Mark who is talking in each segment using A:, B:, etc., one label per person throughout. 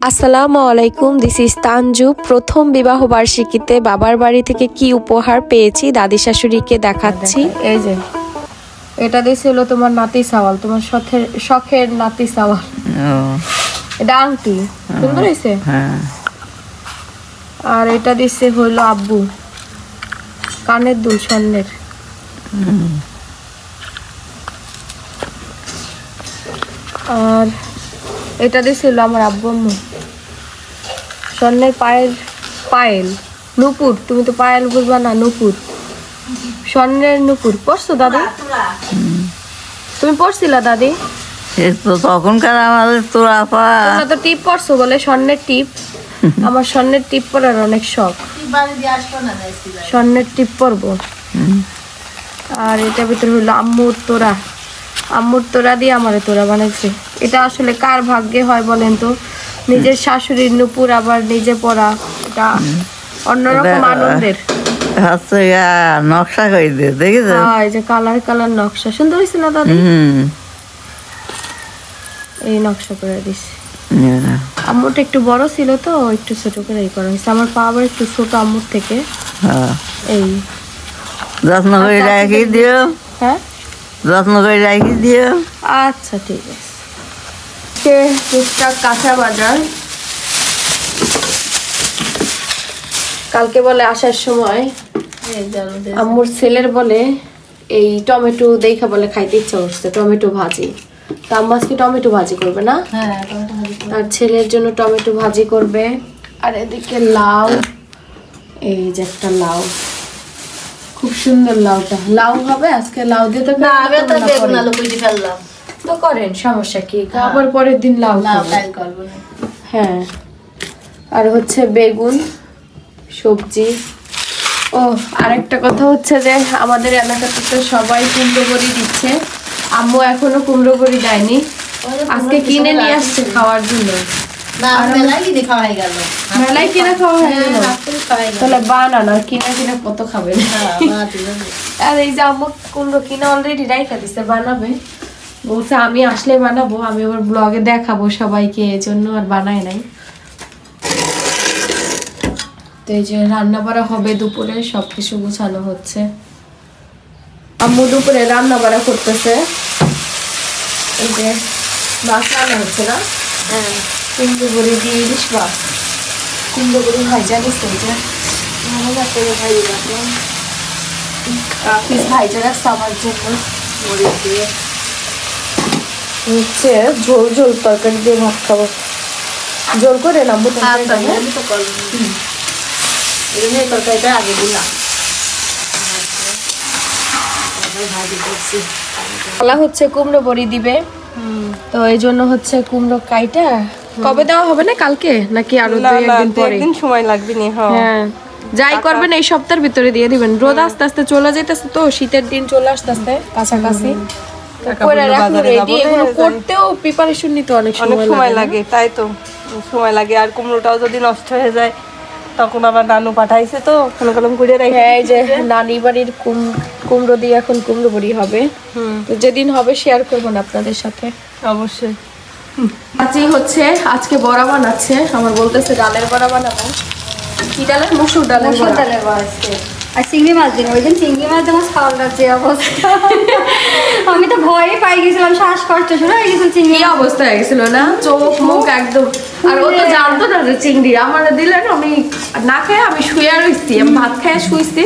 A: আসসালামু আলাইকুম, this is Tanju. প্রথম বিবাহ বার্ষিকীতে বাবার বাড়ি থেকে কি উপহার পেয়েছি দাদি শাশুড়িকে দেখাচ্ছি। এই যে এটা দিয়েছিল তোমার নাতি সাওয়াল, তোমার শখের নাতি সাওয়াল। এটা আংটি সুন্দর হয়েছে। আর এটা দিচ্ছে হইলো আব্বু কানের দুল স্বর্ণের। আর এটা দিয়েছিল আমার আব্বু আম্মু স্বর্ণের পায়েল নুপুর। তুমি তো পায়েল বুঝবা না, নুপুর, স্বর্ণের নুপুর। পড়ছো দাদি? তুমি পড়ছিলা দাদি?
B: তখনকার আমাদের তোরা
A: তো টিপ পড়ছো বলে স্বর্ণের টিপ। আমার স্বর্ণের টিপ পরার অনেক শখ, স্বর্ণের টিপ পরবো। আর এটার ভিতরে হলো আম্মুর তোরা দিয়ে আমারে তোরা বানাইছে। এটা আসলে কার ভাগ্যে হয় বলেন তো, নিজের শাশুড়ির নুপুর আবার নিজে পরা, এটা অন্যরকম আনন্দের।
B: নকশা করে দিয়ে দেখেছো?
A: এই যে কালার নকশা সুন্দর হয়েছে না দাদি? এই নকশা করে দিছে। আম্মুরটা একটু বড় ছিল তো একটু ছোট করে করা হয়েছে। আমার পা আবার একটু ছোট আম্মুর থেকে। এই
B: যত্ন করে রাখি দিও।
A: হ্যাঁ
B: যত্ন করে রাখি দিও।
A: আচ্ছা ঠিক আছে। টুকটাক কাঁচা বাজার কালকে বলে আসার সময় আম্মুর ছেলের বলে এই টমেটো দেখা বলে খাইতে ইচ্ছা করছে, টমেটো ভাজি। তা আম্মু আজকে টমেটো ভাজি করবে না? আর ছেলের জন্য টমেটো ভাজি করবে। আর এদিকে লাউ, এই যে একটা লাউ, খুব সুন্দর লাউটা। লাউ হবে আজকে, লাউ দিয়ে তো তো করেন, সমস্যা কি? আবার পরের দিন লাউ। হ্যাঁ। আর হচ্ছে বেগুন সবজি। ও আরেকটা কথা হচ্ছে যে আমাদের এলাকাতে তো সবাই কুমড়ো বড়ি দিচ্ছে। আম্মু এখনো কুমড়ো বড়ি দেয়নি, আজকে কিনে নিয়ে আসছে খাওয়ার জন্য। মেলায় কিনে খাওয়া হয়ে গেল, তাহলে বানানো কিনে কত খাবেন? আর এই যে আম্মু কুমড়ো কিনে অলরেডি রাইখা দিচ্ছে, বানাবে বলছে আমি আসলে বানাবো, আমি আবার ব্লগে দেখাবো সবাইকে, এই জন্য আর বানাই নাই। তো এই যে রান্না বাড়া হবে দুপুরে, সবকিছু গুছানো হচ্ছে। আম্মু দুপুরে রান্না বাড়া করতেছে। এই যে মাছ রান্না হচ্ছে না? কুমড়ো বড়ি দিয়ে ইলিশ মাছ, কুমড়ো বড়ি ভাইজা দিচ্ছে। এই যে ভাইজা রাখছে আমার জন্য বড়ি দিয়ে। হচ্ছে ঝোল তরকারি দিয়ে ভাত খাবো। জোর করে নামবো তরকারিটা আগে দিলাম। হচ্ছে কুমড়ো বড়ি দিবে, তো এই জন্য হচ্ছে কুমড়ো কাইটা কবে দেওয়া হবে না কালকে নাকি আরো একদিন
C: সময় লাগবে?
A: হ্যাঁ যাই করবেন এই সপ্তাহের ভিতরে দিয়ে দিবেন। রোদ আস্তে আস্তে চলে যাইতেছে তো, শীতের দিন চলে আসতেছে কাছাকাছি। করতেও প্রিপারেশন নিতে অনেক সময়
C: লাগে, তাই তো সময় লাগে। আর কুমড়োটাও যদি নষ্ট হয়ে যায় তখন আবার নানু পাঠাইছে তো কলম করে রাখি।
A: এই যে নানি বাড়ির কুমড়ো দিয়ে এখন কুমড়ো বড়ি হবে। যেদিন হবে শেয়ার করবো না আপনাদের সাথে
C: অবশ্যই।
A: হচ্ছে আজকে বড়া বানাচ্ছে, আমার বলতেছে ডালের বড়া বানাবো। কি ডালের? মসুর ডালের বড়া।
D: আর চিংড়ি মাছ দিন, ওই দিন চিংড়ি মাছ দিয়ে মাছ খাওয়ার যে অবস্থা, আমি তো ভয়ে পাই গেছিলাম, শ্বাসকষ্ট শুরু হয়ে গেছিল। চিংড়ি
A: অবস্থা হয়ে গেছিল না, চোখ মুখ একদম। আর ও তো জানতো না যে চিংড়ি আমার দিলেন, আমি না খেয়ে আমি শুয়ে রয়েছি, আমি ভাত খেয়ে শুয়েছি,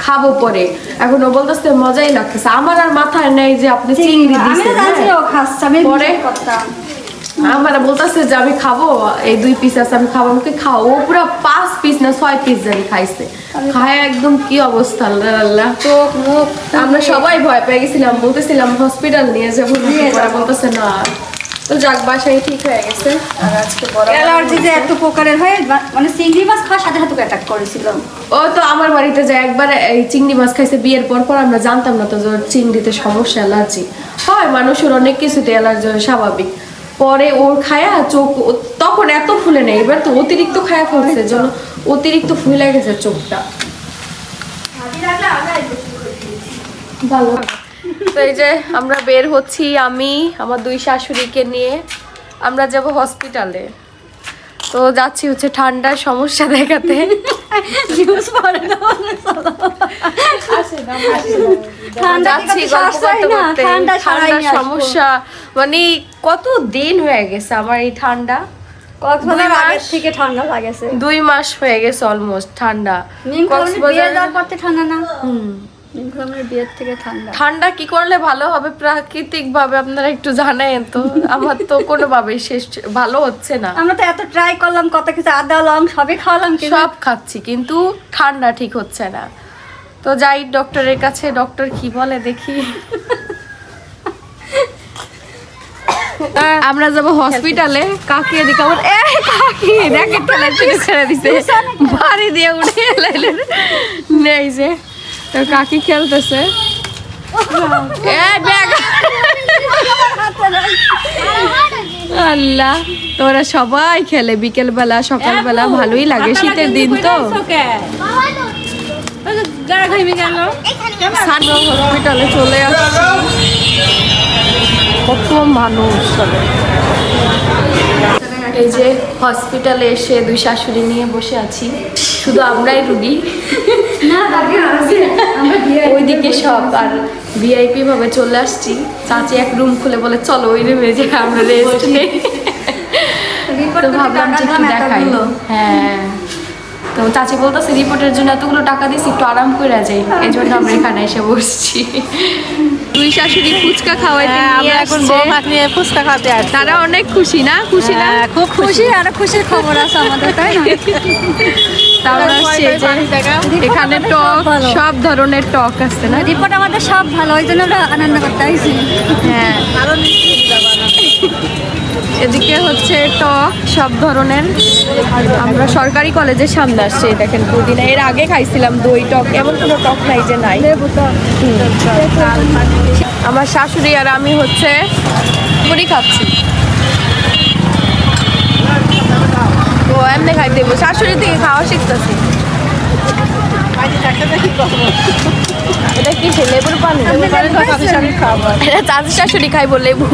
A: খাবো পরে। এখন ও বলতেছে মজাই লাগতেছে। আমার আর মাথায় নেই যে আপনি চিংড়ি দিয়েছেন। পরে আমার বলতেছে যে আমি খাবো, এই 2 পিস আছে আমি খাবো। আমাকে খাও, ও পুরো 5 পিস না 6 পিস জানি খাইছে। খায় একদম কি অবস্থা, আল্লাহ আল্লাহ। চোখ মুখ আমরা সবাই ভয় পেয়ে গেছিলাম, বলতেছিলাম হসপিটাল নিয়ে যাবো, বলতেছে না। তো যাক বাসায় ঠিক হয়ে গেছে। আর আজকে
D: অ্যালার্জি যে এত প্রকারের হয়, মানে চিংড়ি মাছ খাওয়ার সাথে সাথে অ্যাটাক করেছিল।
A: ও তো আমার বাড়িতে যায় একবার এই চিংড়ি মাছ খাইছে বিয়ের পর আমরা জানতাম না তো যে চিংড়িতে সমস্যা, অ্যালার্জি হয়। মানুষের অনেক কিছুতে অ্যালার্জি হয়, স্বাভাবিক। পরে ওর খায়া চোখ তখন এত ফুলে নেই, এবার তো অতিরিক্ত খায়া ফেলছে, জন্য অতিরিক্ত ফুলে গেছে চোখটা। ভালো। তো এই যে আমরা বের হচ্ছি, আমি আমার 2 শাশুড়িকে নিয়ে। আমরা যাব হসপিটালে। তো যাচ্ছি হচ্ছে ঠান্ডার সমস্যা দেখাতে। যাচ্ছি গল্প করতে করতে। ঠান্ডার সমস্যা মানে কত দিন হয়ে গেছে আমার এই ঠান্ডা,
D: কক্সবাজার আগের থেকে ঠান্ডা লাগেছে।
A: 2 মাস হয়ে গেছে অলমোস্ট ঠান্ডা।
D: কক্সবাজার যাওয়ার পর থেকে ঠান্ডা না, বিয়ের থেকে ঠান্ডা।
A: ঠান্ডা কি করলে ভালো হবে প্রাকৃতিক ভাবে আপনারা একটু জানেন তো? আমার তো কোনোভাবে শেষ ভালো হচ্ছে না।
D: আমরা তো এত ট্রাই করলাম, কত কিছু আদা লং সবই খাওয়ালাম,
A: সব খাচ্ছি কিন্তু ঠান্ডা ঠিক হচ্ছে না। তো যাই ডক্টরের কাছে, ডক্টর কি বলে দেখি। আমরা যাবো হসপিটালে। কাকি এদিকে আমার কাকি র্যাকেট খেলার জন্য ছেড়ে দিছে, বাড়ি দিয়ে উঠে নেই যে। তো কাকি খেলতেছে। আল্লাহ, তোরা সবাই খেলে বিকেল বেলা সকাল বেলা, ভালোই লাগে, শীতের দিন তো। হসপিটালে চলে আসছি, কত মানুষ। এই যে হসপিটালে এসে 2 শাশুড়ি নিয়ে বসে আছি, শুধু আমরাই রুগী, ওইদিকে সব। আর ভিআইপি ভাবে চলে আসছি। চাচি এক রুম খুলে বলে চলো ওই রুমে যে আমরা রেস্ট নেই। তো ভাবলাম যে একটু দেখাই। হ্যাঁ, তো চাচি বলতেছে রিপোর্টের জন্য এতগুলো টাকা দিয়েছি, একটু আরাম করে যাই, এই জন্য আমরা এখানে এসে বসছি। 2 শাশুড়ি ফুচকা খাওয়াইতে নিয়ে আসছে,
C: ফুচকা খাতে আসছে।
A: তারা অনেক খুশি না? খুশি না?
D: খুব খুশি, আর খুশির খবর আছে আমাদের, তাই না?
A: এখানে টক, সব ধরনের টক আছে না?
D: রিপোর্ট আমাদের সব ভালো, ওই জন্য আমরা আনন্দ করতে আইছি।
A: হ্যাঁ, এদিকে হচ্ছে টক সব ধরনের। আমরা সরকারি কলেজের সামনে আসছি, দেখেন পুদিনা। এর আগে খাইছিলাম দই টক, এমন কোনো টক নাই যে নাই। আমার শাশুড়ি আর আমি হচ্ছে মুড়ি খাচ্ছি। ও এমনি খাইতে দেবো, শাশুড়ি থেকে খাওয়া শিখতেছি। এটা কি লেবুর পানি? চাচি শাশুড়ি খাইব লেবু।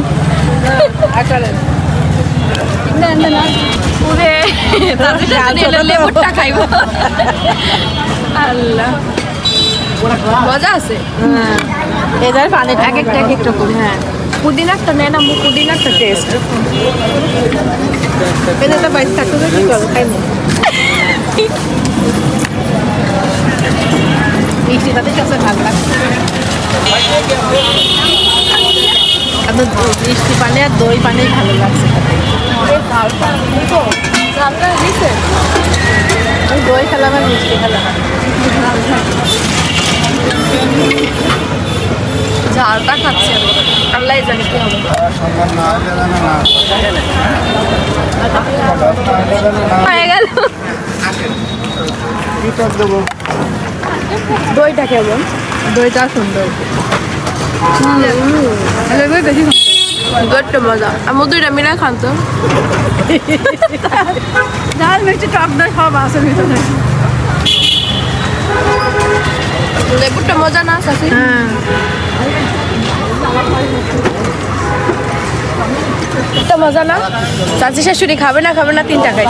A: লেবুরটা খাইব। আল্লাহ, মজা আছে।
C: এদের পানি
A: এক একটা এক একটা করে। হ্যাঁ, পুদিনাটা নেন, আমি পুদিনাটা টেস্ট।
C: এটা বাইশ থাকতে কি করো, খাইনি মিষ্টি তাতে কাছে ভালো লাগছে। মিষ্টি পানি আর দই পানি ভালো লাগছে। দই খেলাম আর মিষ্টি খেলাম।
A: ঝালটা খাচ্ছে, আল্লাহ জানে কি হবে। হয়ে গেল। দইটা কেমন?
C: দইটা সুন্দর,
A: দইটা মজা। আমার দইটা মিলা খান তো।
C: ঝাল মিষ্টি টক দই সব আছে ভিতরে।
A: লেবুটা মজা না চাচি?
C: হ্যাঁ,
A: এটা মজা না? চাচি শাশুড়ি খাবে না 3 টাকায়।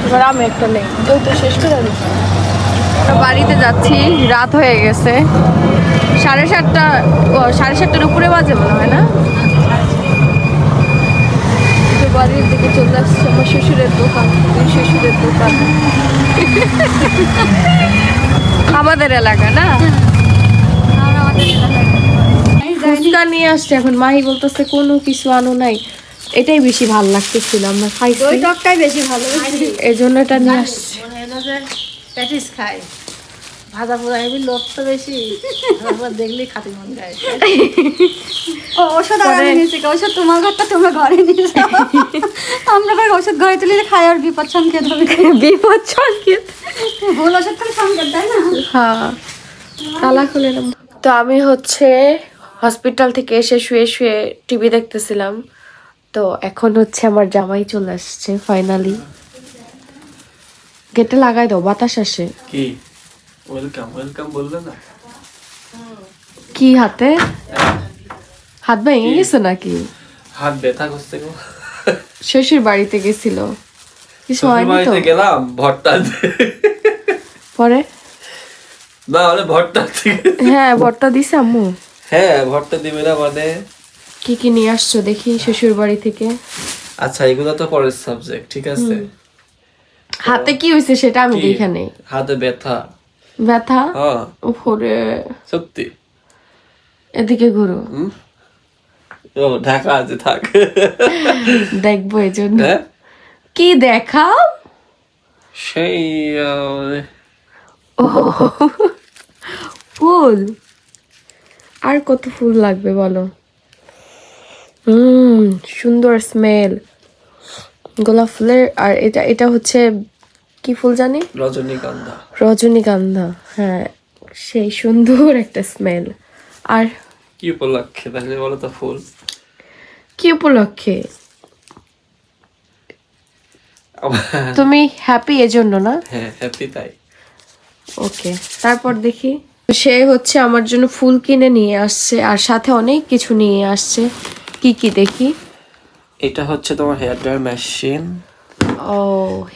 A: এবার আমি একটা নেই, দই তো শেষ করে দিই। বাড়িতে যাচ্ছি, রাত হয়ে গেছে 7:30। 7:30টার উপরে বাজে মনে হয় না? বাড়ির দিকে চলে আসছে আমার শ্বশুরের দোকান। শ্বশুরের দোকান আমাদের এলাকা না? ফুচকা নিয়ে আসছে। এখন মাহি বলতেছে কোনো কিছু আনো নাই, এটাই বেশি ভালো লাগতেছিল, আমরা খাইছি,
D: ওই টকটাই বেশি ভালো,
A: এই জন্য এটা নিয়ে আসছে।
C: প্যাটিস খাই, ভাজা পোড়া হেবি লোভ তো বেশি, দেখলেই খাতে মন যায়।
D: ওষুধ আগে নিয়েছি, ওষুধ তোমার ঘরটা তোমরা ঘরে নিয়ে যাও, আমরা ভাই ওষুধ ঘরে তুলে খাই আর বিপদ সংকেত হবে।
A: বিপদ সংকেত,
D: ভুল ওষুধ খালি সংকেত, তাই না?
A: হ্যাঁ, তালা খুলে নাম। তো আমি হচ্ছে হসপিটাল থেকে এসে শুয়ে শুয়ে টিভি দেখতেছিলাম। তো এখন হচ্ছে আমার জামাই চলে আসছে ফাইনালি। গেটে লাগাই দাও, বাতাস আসে।
E: কি ওয়েলকাম ওয়েলকাম বললে না?
A: কি হাতে হাত ভেঙে গেছে নাকি?
E: হাত ব্যথা করছে গো।
A: শ্বশুর বাড়িতে গেছিল, কিছু হয়নি তো?
E: বাড়িতে গেলাম ভর্তা
A: পরে
E: না হলে ভর্তা
A: হ্যাঁ ভর্তা দিছে আম্মু।
E: হ্যাঁ ভর্তা দিবে না মানে
A: কি কি নিয়ে আসছো দেখি শ্বশুর বাড়ি থেকে?
E: আচ্ছা এগুলো তো পরের সাবজেক্ট, ঠিক আছে।
A: হাতে কি হয়েছে সেটা আমি
E: কি?
A: দেখে নেই।
E: হাতে ব্যথা।
A: ব্যথা?
E: হ্যাঁ
A: উপরে
E: সত্যি।
A: এদিকে ঘুরো,
E: ও ঢাকা আছে থাক।
A: দেখবো এই জন্য।
E: হ্যাঁ?
A: কি দেখাও?
E: সেই
A: ফুল, আর কত ফুল লাগবে বলো? সুন্দর স্মেল গোলাপ ফুলের। আর এটা এটা হচ্ছে কি ফুল জানি?
E: রজনীগন্ধা।
A: রজনীগন্ধা, হ্যাঁ সেই সুন্দর একটা স্মেল। আর
E: কি উপলক্ষে তাহলে বলো তো ফুল?
A: কি উপলক্ষে? তুমি হ্যাপি এজন্য না?
E: হ্যাঁ হ্যাপি তাই।
A: ওকে, তারপর দেখি। সে হচ্ছে আমার জন্য ফুল কিনে নিয়ে আসছে আর সাথে অনেক কিছু নিয়ে আসছে। কি কি দেখি?
E: এটা হচ্ছে তোমার হেয়ার ড্রায়ার মেশিন।
A: ও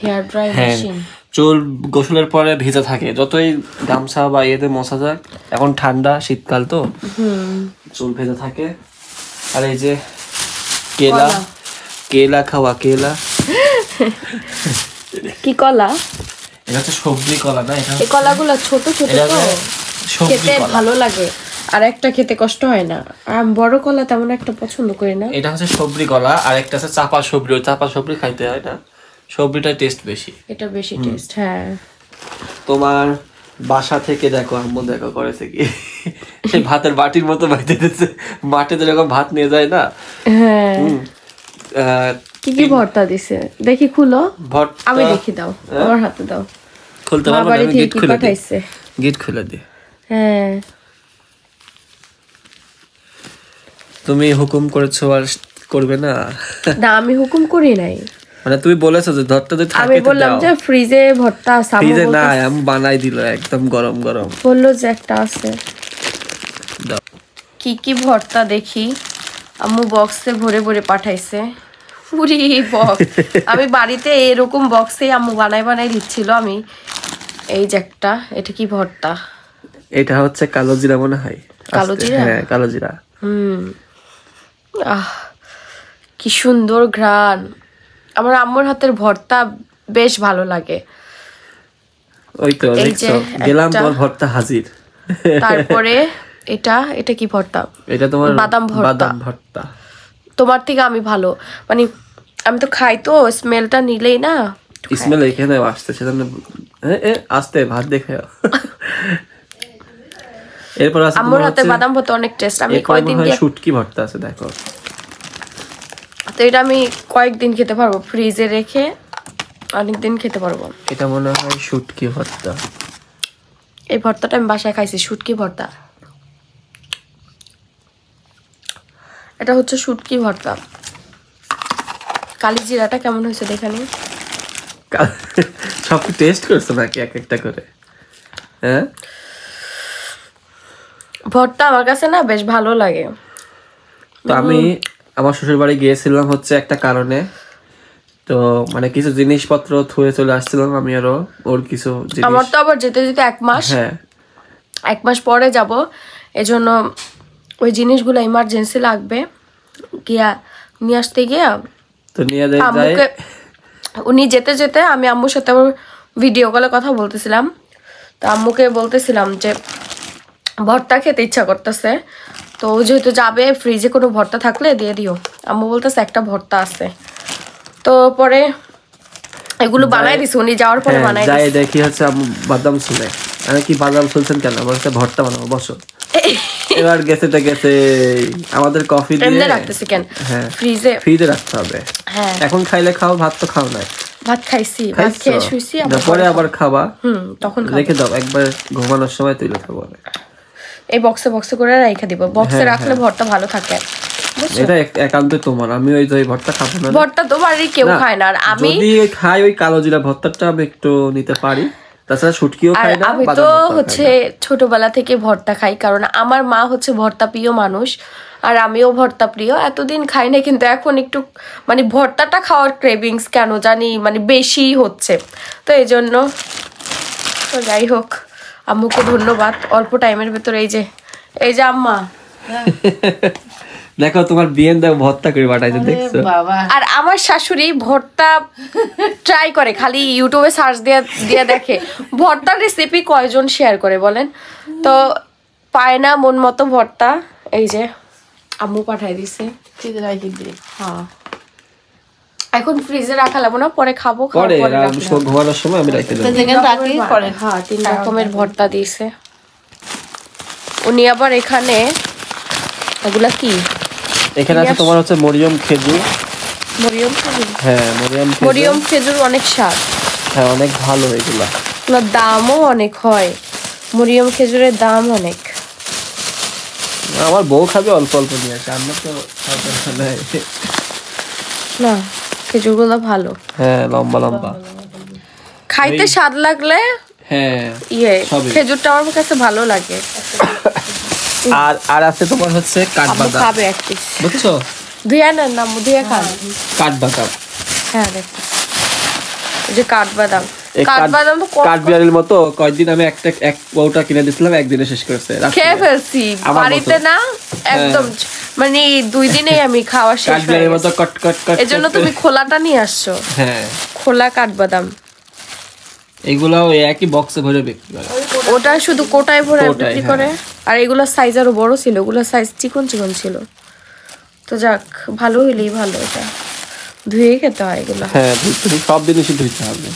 A: হেয়ার ড্রাই
E: হ্যাঁ
A: মেশিন।
E: চুল গোসলের পরে ভিজে থাকে, যতই গামছা বা ইয়েতে মোছা যাক, এখন ঠান্ডা শীতকাল তো চুল ভেজে থাকে। আর এই যে কেলা,
A: কলা।
E: কেলা খাওয়া কেলা।
A: কি কলা?
E: এটা হচ্ছে সবজি কলা না? এটা
A: এই কলাগুলো ছোট ছোট
E: এটা
A: তো
E: সবজি
A: খেতে
E: কলা।
A: ভালো লাগে, আর একটা খেতে কষ্ট হয় না। আর আমি বড় কলা তেমন একটা পছন্দ করি না।
E: এটা হচ্ছে সবজি কলা, আর একটা আছে চাপা সবজি। ওই চাপা সবজি খাইতে হয় না, সবজিটার টেস্ট বেশি।
A: এটা বেশি টেস্ট। হ্যাঁ
E: তোমার বাসা থেকে দেখো আম্মু দেখো করেছে কি, সেই ভাতের বাটির মতো বাইতে দিচ্ছে। মাঠে যেরকম ভাত নিয়ে যায় না,
A: হ্যাঁ। কি কি ভর্তা দিছে দেখি, খুলো।
E: ভর্তা
A: আমি দেখি, দাও আমার হাতে দাও।
E: খুলতে
A: মা
E: পারবো না,
A: বাড়ি
E: আমি
A: থেকে
E: গিট
A: কি
E: খুলে দিই।
A: পাঠাইছে?
E: গিট খুলে দি।
A: হ্যাঁ
E: তুমি হুকুম করেছো আর করবে না?
A: না আমি হুকুম করি নাই,
E: মানে তুমি বলেছো যে ভর্তা যদি
A: আমি
E: থাকে তো
A: বললাম
E: দাও।
A: যে ফ্রিজে ভর্তা আছে। আম্মু
E: ফ্রিজে না,
A: বলতেছে-
E: আমি বানাই দিল একদম গরম গরম।
A: বললো যে একটা আছে।
E: দাও।
A: কি কি ভর্তা দেখি? আম্মু বক্সে ভরে ভরে পাঠাইছে। পুরি বক্স। আমি বাড়িতে এরকম বক্সে আম্মু বানাই বানাই দিচ্ছিল। আমি এই যে একটা, এটা কি ভর্তা?
E: এটা হচ্ছে কালো জিরা মনে হয়।
A: কালো
E: আস্তে,
A: জিরা?
E: হ্যাঁ কালো জিরা।
A: আহ কি সুন্দর ঘ্রাণ। আমার আম্মুর হাতের ভর্তা বেশ ভালো লাগে।
E: ওই তো
A: এই
E: দেখছো,
A: যে
E: গেলাম
A: একটা।
E: তোমার ভর্তা হাজির।
A: তারপরে এটা, এটা কি ভর্তা?
E: এটা তোমার
A: বাদাম ভর্তা।
E: বাদাম ভর্তা।
A: তোমার থেকে আমি ভালো, মানে আমি তো খাই তো, স্মেলটা নিলেই না
E: স্মেল এখানে আসছে, সেজন্য আস্তে ভাত দেখে। এরপর আছে
A: আম্মুর হাতে বাদাম ভর্তা অনেক টেস্ট। আমি কয়েকদিন
E: শুটকি ভর্তা আছে দেখো।
A: তো এটা আমি কয়েকদিন খেতে পারবো, ফ্রিজে রেখে অনেকদিন খেতে পারবো।
E: এটা মনে হয় শুটকি ভর্তা।
A: এই ভর্তাটা আমি বাসায় খাইছি, শুটকি ভর্তা। এটা হচ্ছে শুটকি ভর্তা। কালি জিরাটা কেমন হয়েছে দেখানি?
E: সব টেস্ট করছো নাকি এক একটা করে? হ্যাঁ
A: ভর্তা আমার কাছে না বেশ ভালো লাগে।
E: তো আমি আমার শ্বশুর বাড়ি গিয়েছিলাম হচ্ছে একটা কারণে, তো মানে কিছু জিনিসপত্র থুয়ে চলে আসছিলাম আমি আরো, ওর কিছু
A: আমার
E: জিনিস।
A: তো আবার যেতে যেতে 1 মাস,
E: হ্যাঁ
A: 1 মাস পরে যাব, এজন্য ওই জিনিসগুলো ইমার্জেন্সি লাগবে। গিয়া নিয়ে আসতে গিয়া
E: তো নিয়ে যায়
A: আম্মুকে, উনি যেতে যেতে আমি আম্মুর সাথে ভিডিও কলে কথা বলতেছিলাম। তো আম্মুকে বলতেছিলাম যে ভর্তা খেতে ইচ্ছা করতেছে, তো ও যেহেতু যাবে, ফ্রিজে কোনো ভর্তা থাকলে দিয়ে দিও। আম্মু বলতেছে একটা ভর্তা আছে। তো পরে এগুলো বানাই দিছে, উনি যাওয়ার পরে বানাই
E: যাই
A: দিছে।
E: দেখি হচ্ছে বাদাম ছুলে। আমি কি বাদাম ছুলছেন কেন? আমার হচ্ছে ভর্তা বানাবো, বসো। এবার গেছে তো গেছে, আমাদের কফি
A: এমনি
E: দিয়ে
A: রাখতেছি কেন?
E: হ্যাঁ
A: ফ্রিজে।
E: ফ্রিজে রাখতে হবে।
A: হ্যাঁ
E: এখন খাইলে খাও, ভাত তো খাও না।
A: ভাত খাইছি, ভাত খেয়ে শুইছি, আবার
E: পরে আবার খাবা।
A: তখন খাবো।
E: রেখে দাও, একবার ঘুমানোর সময় তুলে খাবো।
A: এই বক্সে বক্সে করে রেখে দিব, বক্সে রাখলে ভর্তা ভালো থাকে।
E: এটা একান্ত তোমার, আমি ওই যে ভর্তা খাবো না।
A: ভর্তা তো বাড়ির কেউ খায় না, আর আমি
E: যদি খাই ওই কালো জিরা ভর্তাটা আমি একটু নিতে পারি, তাছাড়া শুটকিও
A: আর
E: খাই না,
A: আমি
E: বাদাম
A: তো
E: ভর্তাও খাই
A: হচ্ছে
E: না।
A: ছোটবেলা থেকে ভর্তা খাই, কারণ আমার মা হচ্ছে ভর্তা প্রিয় মানুষ। আর আমিও ভর্তা প্রিয়, এতদিন খাই না, কিন্তু এখন একটু মানে ভর্তাটা খাওয়ার ক্রেভিংস কেন জানি মানে বেশি হচ্ছে, তো এই জন্য। তো যাই হোক, আম্মুকে ধন্যবাদ অল্প টাইমের ভেতরে এই যে আম্মা
E: দেখো তোমার বিয়েন দাও ভর্তা করে পাঠাইছে, দেখছো?
A: আর আমার শাশুড়ি ভর্তা ট্রাই করে, খালি ইউটিউবে সার্চ দিয়ে দেখে ভর্তার রেসিপি কয়জন শেয়ার করে বলেন, তো পায় না মন মতো ভর্তা। এই যে আম্মু পাঠাই দিছে, হ্যাঁ এখন ফ্রিজে রাখা লাগবো না, পরে খাবো,
E: পরে ঘুমানোর সময় আমি রেখে দেবো।
A: হ্যাঁ 3 রকমের ভর্তা দিয়েছে উনি। আবার এখানে এগুলা কি,
E: এখানে আছে তোমার হচ্ছে মরিয়ম খেজুর।
A: মরিয়ম খেজুর?
E: হ্যাঁ
A: মরিয়ম খেজুর অনেক স্বাদ,
E: হ্যাঁ অনেক ভালো এগুলা,
A: দামও অনেক হয়, মরিয়ম খেজুরের দাম অনেক।
E: আমার বউ খাবে অল্প অল্প নিয়ে আসে, আমরা তো
A: না খেজুরগুলো ভালো,
E: হ্যাঁ লম্বা লম্বা
A: খাইতে স্বাদ লাগলে
E: হ্যাঁ সবই।
A: খেজুরটা আমার কাছে ভালো লাগে।
E: আর আছে তোমার হচ্ছে কাঠবাদাম,
A: খাবে এক পিস,
E: বুঝছো?
A: ধুয়া নেন না, ধুয়া খান।
E: কাঠবাদাম,
A: হ্যাঁ দেখো এই যে কাঠবাদাম,
E: এই
A: কাঠবাদাম তো
E: কাঠবিড়ালির মতো কয়েকদিন আমি এক বউটা কিনে দিছিলাম, একদিনে শেষ করেছে,
A: খেয়ে ফেলছি বাড়িতে না, একদম মানে 2 দিনেই আমি খাওয়া শেষ।
E: কাঠবিড়ালির মতো কট কট কট,
A: এজন্য তুমি খোলাটা নিয়ে আসছো।
E: হ্যাঁ
A: খোলা কাঠবাদাম
E: এগুলাও একই বক্সে ভরে বিক্রি করে,
A: ওটা শুধু কোটায় ভরে বিক্রি করে। আর এগুলোর সাইজ আরো বড় ছিল, ওগুলোর সাইজ চিকন চিকন ছিল। তো যাক, ভালো হইলেই ভালো, এটা ধুয়ে খেতে হয় এগুলো।
E: হ্যাঁ সব জিনিসই ধুইতে হবে।